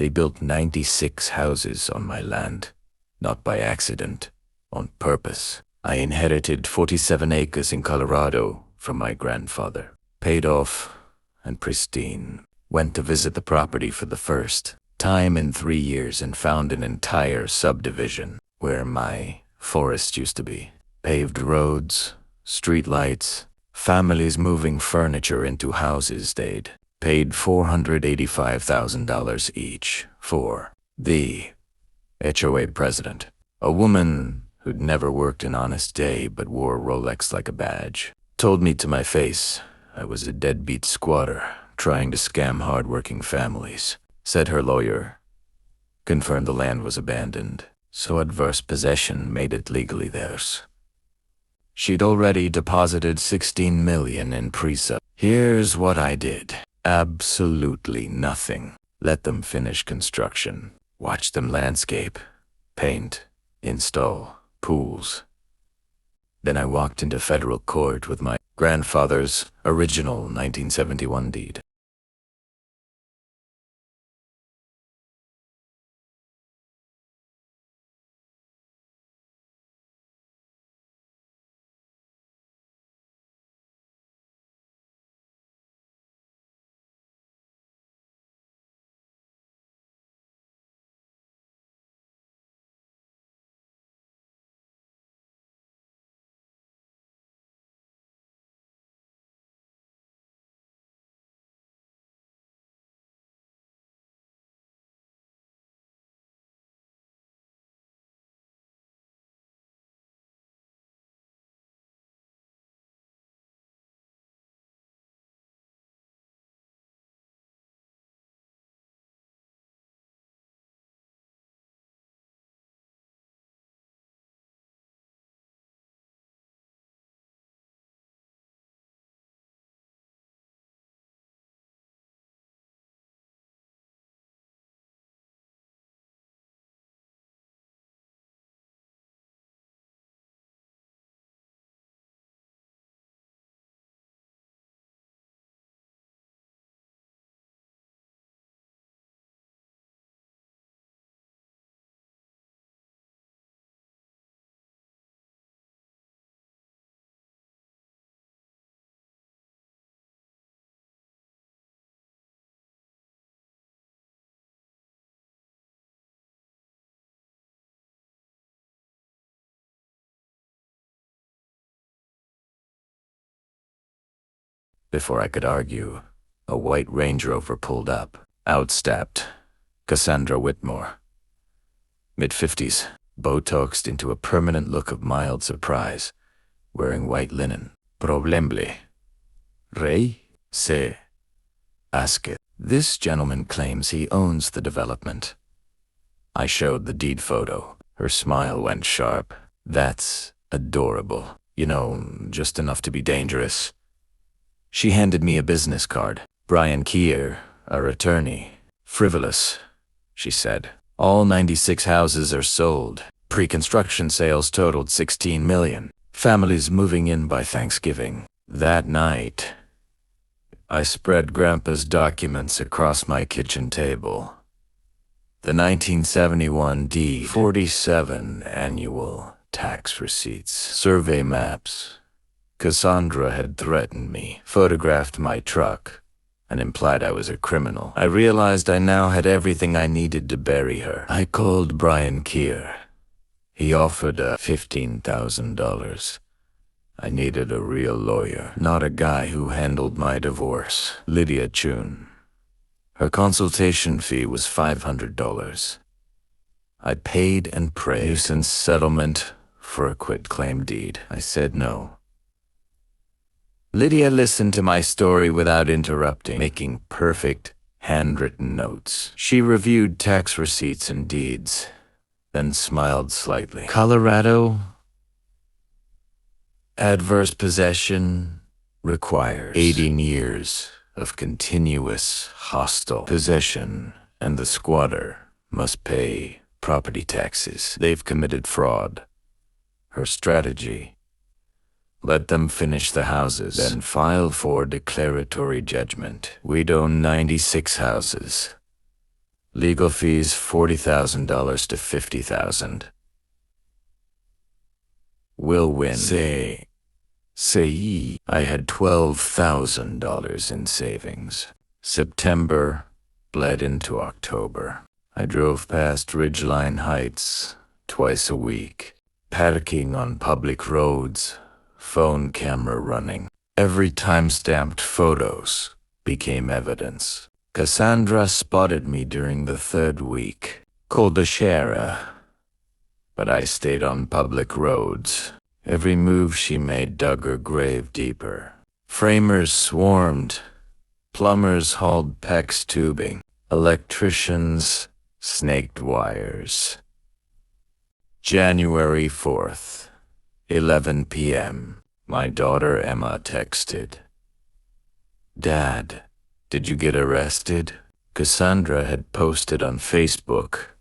They built 96 houses on my land, not by accident, on purpose. I inherited 47 acres in Colorado from my grandfather. Paid off and pristine. Went to visit the property for the first time in 3 years and found an entire subdivision where my forest used to be. Paved roads, street lights, families moving furniture into houses stayed. Paid $485,000 each for the HOA president, a woman who'd never worked an honest day but wore a Rolex like a badge. Told me to my face I was a deadbeat squatter trying to scam hard-working families. Said her lawyer confirmed the land was abandoned, so adverse possession made it legally theirs. She'd already deposited $16 million in pre-sub. Here's what I did. Absolutely nothing. Let them finish construction. Watch them landscape, paint, install pools. Then I walked into federal court with my grandfather's original 1971 deed. Before I could argue, a white Range Rover pulled up. Out stepped Cassandra Whitmore. Mid-50s, Botoxed into a permanent look of mild surprise, wearing white linen. Problemble. Rey se aske. This gentleman claims he owns the development. I showed the deed photo. Her smile went sharp. That's adorable. You know, just enough to be dangerous. She handed me a business card. Brian Keir, our attorney. Frivolous, she said. All 96 houses are sold. Pre-construction sales totaled $16 million. Families moving in by Thanksgiving. That night, I spread Grandpa's documents across my kitchen table. The 1971 D47 annual tax receipts, survey maps. Cassandra had threatened me, photographed my truck, and implied I was a criminal. I realized I now had everything I needed to bury her. I called Brian Keir. He offered $15,000. I needed a real lawyer, not a guy who handled my divorce. Lydia Chun. Her consultation fee was $500. I paid and prayed. Nuisance settlement for a quitclaim deed. I said no. Lydia listened to my story without interrupting, making perfect, handwritten notes. She reviewed tax receipts and deeds, then smiled slightly. Colorado, adverse possession requires 18 years of continuous hostile possession, and the squatter must pay property taxes. They've committed fraud. Her strategy: let them finish the houses, then file for declaratory judgment. We'd own 96 houses. Legal fees $40,000 to $50,000. Will win. Say, I had $12,000 in savings. September bled into October. I drove past Ridgeline Heights twice a week, panicking on public roads, phone camera running. Every time-stamped photos became evidence. Cassandra spotted me during the third week, called the sheriff, but I stayed on public roads. Every move she made dug her grave deeper. Framers swarmed, plumbers hauled PEX tubing, electricians snaked wires. January 4th, 11 p.m. My daughter Emma texted, "Dad, did you get arrested?" Cassandra had posted on Facebook,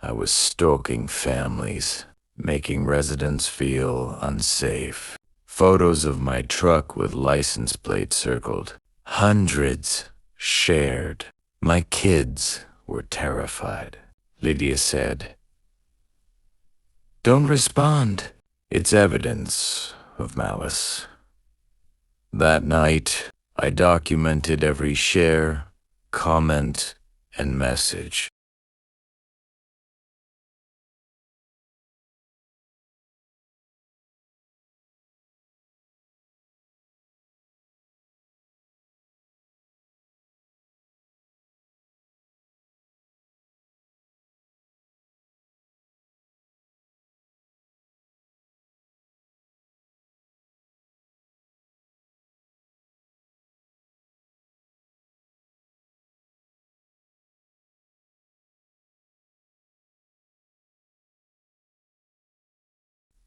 "I was stalking families, making residents feel unsafe." Photos of my truck with license plate circled. Hundreds shared. My kids were terrified. Lydia said, "Don't respond. It's evidence of malice." That night, I documented every share, comment, and message.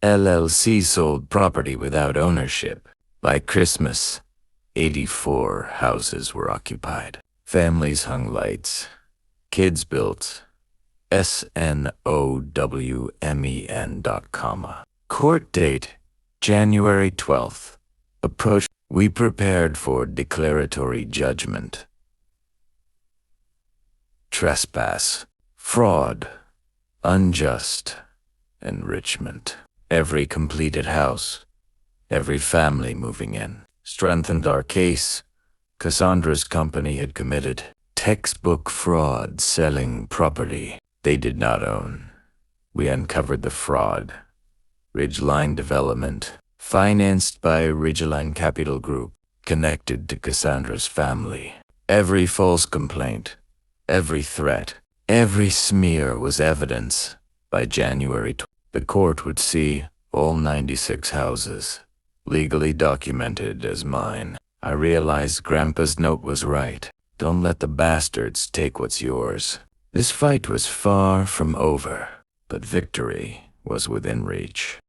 LLC sold property without ownership. By Christmas, 84 houses were occupied. Families hung lights. Kids built SNOWMEN. Court date, January 12th. Approach. We prepared for declaratory judgment. Trespass, fraud, unjust enrichment. Every completed house, every family moving in, strengthened our case. Cassandra's company had committed textbook fraud selling property they did not own. We uncovered the fraud. Ridgeline Development, financed by Ridgeline Capital Group, connected to Cassandra's family. Every false complaint, every threat, every smear was evidence. By January 12th, the court would see all 96 houses legally documented as mine. I realized Grandpa's note was right. Don't let the bastards take what's yours. This fight was far from over, but victory was within reach.